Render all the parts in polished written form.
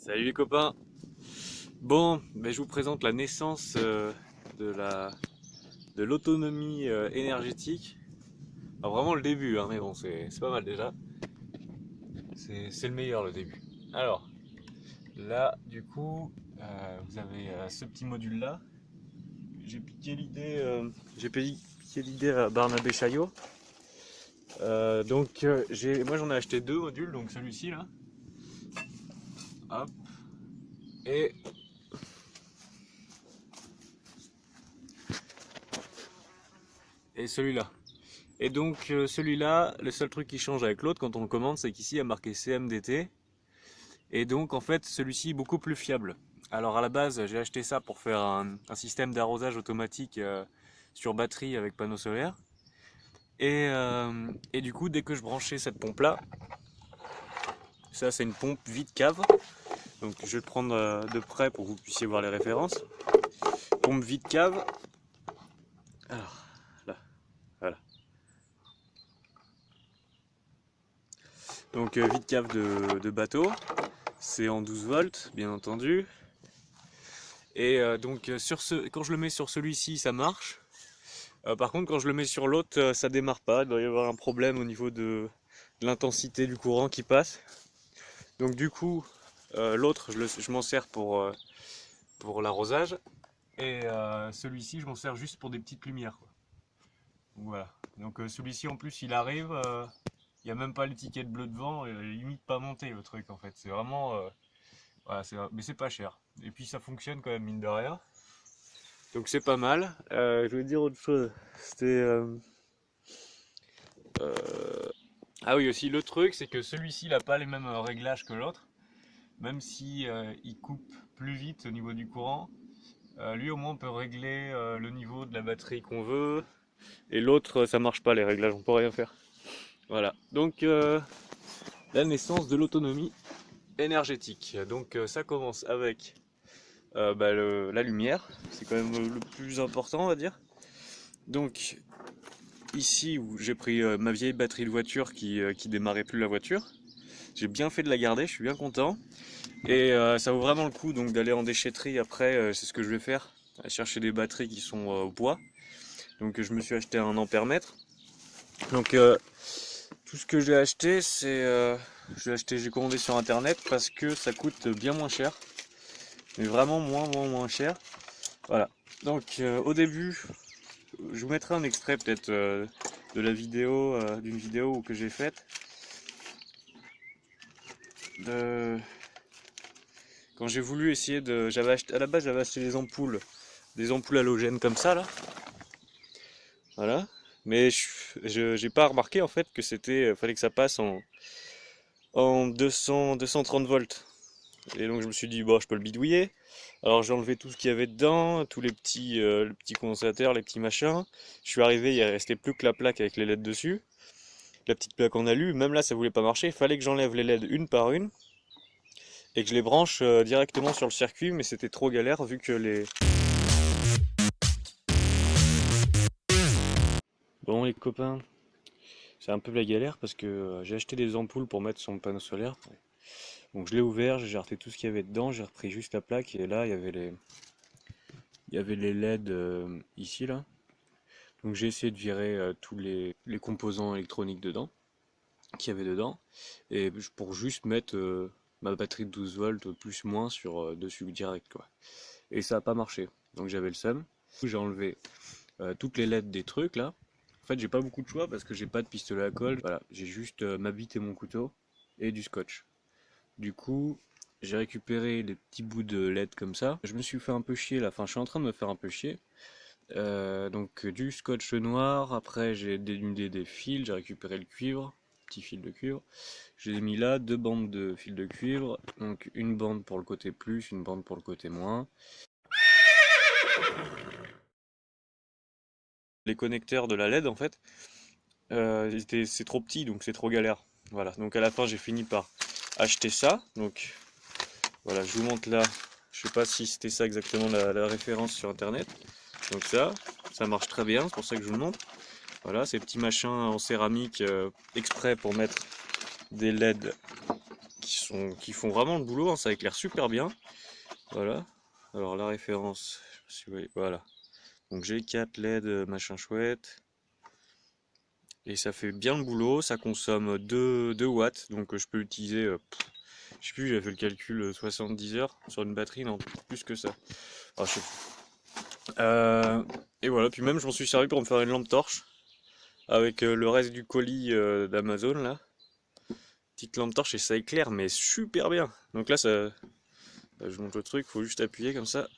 Salut les copains. Bon, je vous présente la naissance de la de l'autonomie énergétique. Alors vraiment le début, hein, mais bon, c'est pas mal déjà. C'est le meilleur le début. Alors là, du coup, vous avez ce petit module là. J'ai piqué l'idée, à Barnabé Chaillot. Moi j'en ai acheté deux modules, donc celui-ci là, hop, et celui-là. Et donc celui-là, le seul truc qui change avec l'autre quand on le commande, c'est qu'ici il y a marqué CMDT. Et donc en fait celui-ci est beaucoup plus fiable. Alors à la base j'ai acheté ça pour faire un système d'arrosage automatique sur batterie avec panneau solaire. Et du coup dès que je branchais cette pompe là, ça c'est une pompe vide cave. Donc je vais le prendre de près pour que vous puissiez voir les références. Pompe vide cave. Alors là, voilà. Donc vide cave de bateau. C'est en 12 volts bien entendu. Et quand je le mets sur celui-ci, ça marche. Par contre, quand je le mets sur l'autre, ça démarre pas. Il doit y avoir un problème au niveau de l'intensité du courant qui passe. Donc du coup, l'autre, je m'en sers pour l'arrosage. Et celui-ci, je m'en sers juste pour des petites lumières, quoi. Donc, voilà. Donc celui-ci, en plus, il arrive. Il n'y a même pas l'étiquette bleue devant. Limite pas monté le truc, en fait. C'est vraiment... voilà, mais c'est pas cher. Et puis ça fonctionne quand même, mine de rien. Donc c'est pas mal. Je vais dire autre chose. C'était. Ah oui, aussi, le truc, c'est que celui-ci n'a pas les mêmes réglages que l'autre. Même si il coupe plus vite au niveau du courant, lui au moins on peut régler le niveau de la batterie qu'on veut. Et l'autre, ça marche pas les réglages, on peut rien faire. Voilà. Donc la naissance de l'autonomie énergétique. Donc ça commence avec la lumière. C'est quand même le plus important, on va dire. Donc ici où j'ai pris ma vieille batterie de voiture qui démarrait plus la voiture. J'ai bien fait de la garder, je suis bien content. Et ça vaut vraiment le coup donc d'aller en déchetterie après, c'est ce que je vais faire, aller chercher des batteries qui sont au bois. Donc je me suis acheté un ampèremètre. Donc tout ce que j'ai acheté, j'ai commandé sur internet parce que ça coûte bien moins cher. Mais vraiment moins cher. Voilà. Donc au début, je vous mettrai un extrait peut-être de la vidéo, d'une vidéo que j'ai faite. Quand j'ai voulu essayer de... à la base j'avais acheté des ampoules halogènes comme ça là. Voilà. Mais j'ai pas remarqué en fait que fallait que ça passe en 230 volts. Et donc je me suis dit bon je peux le bidouiller. Alors j'ai enlevé tout ce qu'il y avait dedans, tous les petits condensateurs, les petits machins. Je suis arrivé, il restait plus que la plaque avec les LED dessus. La petite plaque en alu, même là ça voulait pas marcher, il fallait que j'enlève les LED une par une et que je les branche directement sur le circuit, mais c'était trop galère vu que les... Bon les copains, c'est un peu la galère parce que j'ai acheté des ampoules pour mettre sur mon panneau solaire. Donc je l'ai ouvert, j'ai jarté tout ce qu'il y avait dedans, j'ai repris juste la plaque et là il y avait les LED ici là. Donc j'ai essayé de virer tous les composants électroniques dedans, qu'il y avait dedans, et pour juste mettre ma batterie de 12 volts plus moins sur dessus direct quoi. Et ça n'a pas marché. Donc j'avais le seum. J'ai enlevé toutes les LED des trucs là. En fait j'ai pas beaucoup de choix parce que j'ai pas de pistolet à colle. Voilà, j'ai juste ma bite et mon couteau et du scotch. Du coup, j'ai récupéré des petits bouts de LED comme ça. Je me suis fait un peu chier là, enfin je suis en train de me faire un peu chier. Donc du scotch noir, après j'ai dénudé des fils, j'ai récupéré le cuivre, petit fil de cuivre. J'ai mis là deux bandes de fil de cuivre, donc une bande pour le côté plus, une bande pour le côté moins. Les connecteurs de la LED en fait, c'est trop petit donc c'est trop galère. Voilà, donc à la fin j'ai fini par acheter ça. Donc voilà, je vous montre là, je sais pas si c'était ça exactement la référence sur internet. Donc ça marche très bien, c'est pour ça que je vous le montre. Voilà, ces petits machins en céramique exprès pour mettre des LED qui font vraiment le boulot, hein, ça éclaire super bien. Voilà. Alors la référence, je sais pas si vous voyez, voilà. Donc G4 LED machin chouette. Et ça fait bien le boulot, ça consomme 2 watts, donc je peux l'utiliser, je sais plus, j'avais fait le calcul 70 heures sur une batterie, non, plus que ça. Ah, je sais plus. Et voilà, puis même je m'en suis servi pour me faire une lampe torche avec le reste du colis d'Amazon là. Petite lampe torche et ça éclaire mais super bien. Donc là ça, je vous montre le truc, faut juste appuyer comme ça.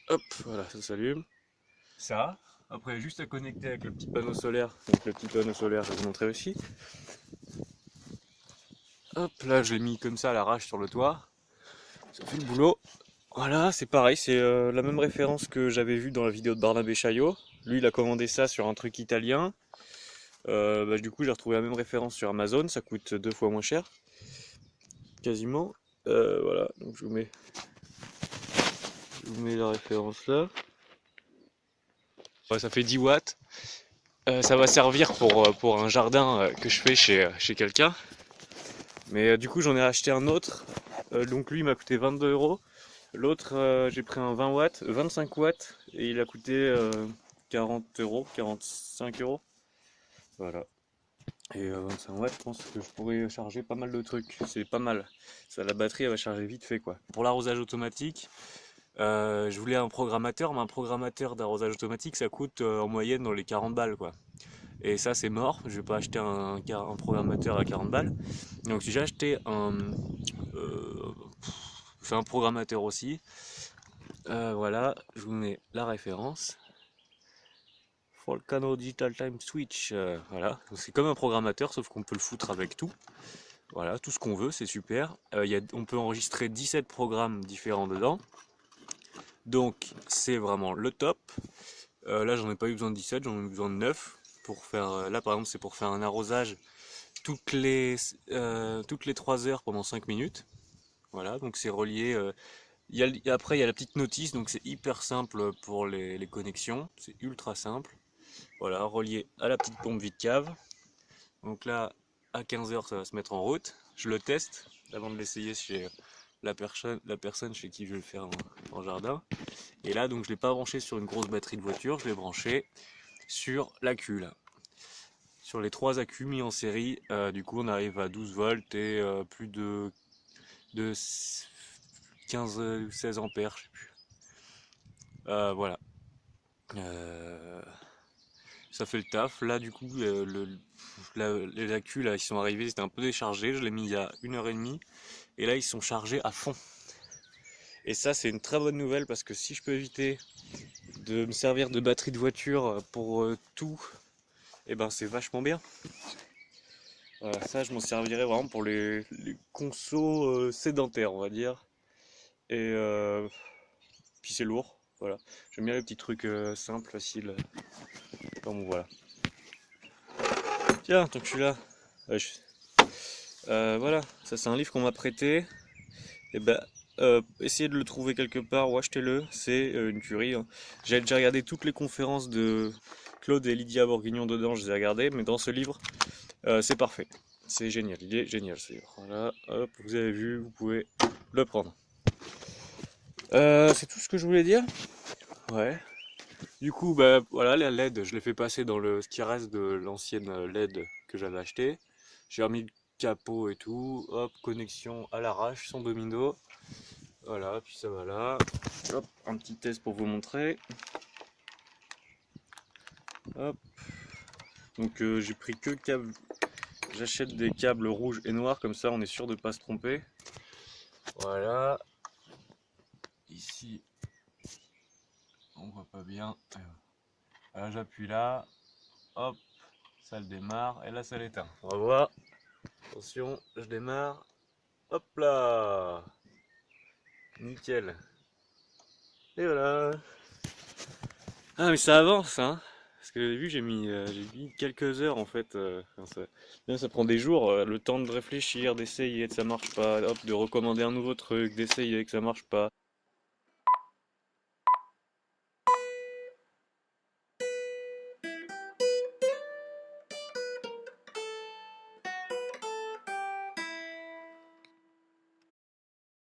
Hop, voilà, ça s'allume. Ça, après juste à connecter avec le petit panneau solaire. Donc le petit panneau solaire, je vais vous montrer aussi. Hop, là je l'ai mis comme ça à l'arrache sur le toit. Ça fait le boulot. Voilà, c'est pareil, c'est la même référence que j'avais vue dans la vidéo de Barnabé Chaillot. Lui, il a commandé ça sur un truc italien. Du coup, j'ai retrouvé la même référence sur Amazon, ça coûte 2 fois moins cher. Quasiment. Voilà, donc je vous mets la référence là. Ouais, ça fait 10 watts. Ça va servir pour un jardin que je fais chez quelqu'un. Mais du coup, j'en ai acheté un autre. Donc lui, il m'a coûté 22 euros. L'autre, j'ai pris un 20 watts, 25 watts, et il a coûté 40 euros, 45 euros. Voilà. Et 25 watts, je pense que je pourrais charger pas mal de trucs. C'est pas mal. Ça, la batterie, elle va charger vite fait, quoi. Pour l'arrosage automatique, je voulais un programmateur, mais un programmateur d'arrosage automatique, ça coûte en moyenne dans les 40 balles, quoi. Et ça, c'est mort. Je vais pas acheter un programmateur à 40 balles. Donc, si j'ai acheté euh, c'est un programmateur aussi. Voilà, je vous mets la référence. Volcano Digital Time Switch. Voilà, c'est comme un programmateur, sauf qu'on peut le foutre avec tout. Voilà, tout ce qu'on veut, c'est super. On peut enregistrer 17 programmes différents dedans. Donc, c'est vraiment le top. Là, j'en ai pas eu besoin de 17, j'en ai eu besoin de 9. Pour faire, là, par exemple, c'est pour faire un arrosage toutes les 3 heures pendant 5 minutes. Voilà, donc c'est relié. Après, il y a la petite notice, donc c'est hyper simple pour les connexions. C'est ultra simple. Voilà, relié à la petite pompe vide cave. Donc là, à 15 heures, ça va se mettre en route. Je le teste avant de l'essayer chez la personne chez qui je vais le faire en jardin. Et là, donc, je ne l'ai pas branché sur une grosse batterie de voiture, je l'ai branché sur l'accu là. Sur les 3 accus mis en série, du coup, on arrive à 12 volts et plus de 15 ou 16 ampères, je sais plus. Voilà. Ça fait le taf. Là, du coup, les accus, là, ils sont arrivés, ils étaient un peu déchargés. Je l'ai mis il y a 1 heure et demie. Et là, ils sont chargés à fond. Et ça, c'est une très bonne nouvelle parce que si je peux éviter de me servir de batterie de voiture pour tout, et ben c'est vachement bien. Voilà, ça, je m'en servirais vraiment pour les consos sédentaires, on va dire. Et puis c'est lourd. Voilà. J'aime bien les petits trucs simples, faciles. Bon, voilà. Tiens, tant que je suis là. Voilà, ça c'est un livre qu'on m'a prêté. Et ben, essayez de le trouver quelque part ou achetez-le, c'est une tuerie, hein. J'ai déjà regardé toutes les conférences de Claude et Lydia Bourguignon dedans, je les ai regardées, mais dans ce livre, c'est parfait. C'est génial, il est génial ce livre. Voilà, hop, vous avez vu, vous pouvez le prendre. C'est tout ce que je voulais dire. Ouais. Du coup, bah voilà, la LED, je l'ai fait passer dans ce qui reste de l'ancienne LED que j'avais acheté. J'ai remis le capot et tout. Hop, connexion à l'arrache, sans domino. Voilà, puis ça va là. Hop, un petit test pour vous montrer. Hop. Donc j'ai pris que câble. J'achète des câbles rouges et noirs, comme ça on est sûr de ne pas se tromper. Voilà. Ici, on voit pas bien. Là, j'appuie là. Hop, ça le démarre. Et là, ça l'éteint. On va voir. Attention, je démarre. Hop là. Nickel. Et voilà. Ah mais ça avance hein. Parce que au début j'ai mis quelques heures en fait. Ça prend des jours, le temps de réfléchir, d'essayer que ça marche pas, hop, de recommander un nouveau truc, d'essayer que ça marche pas.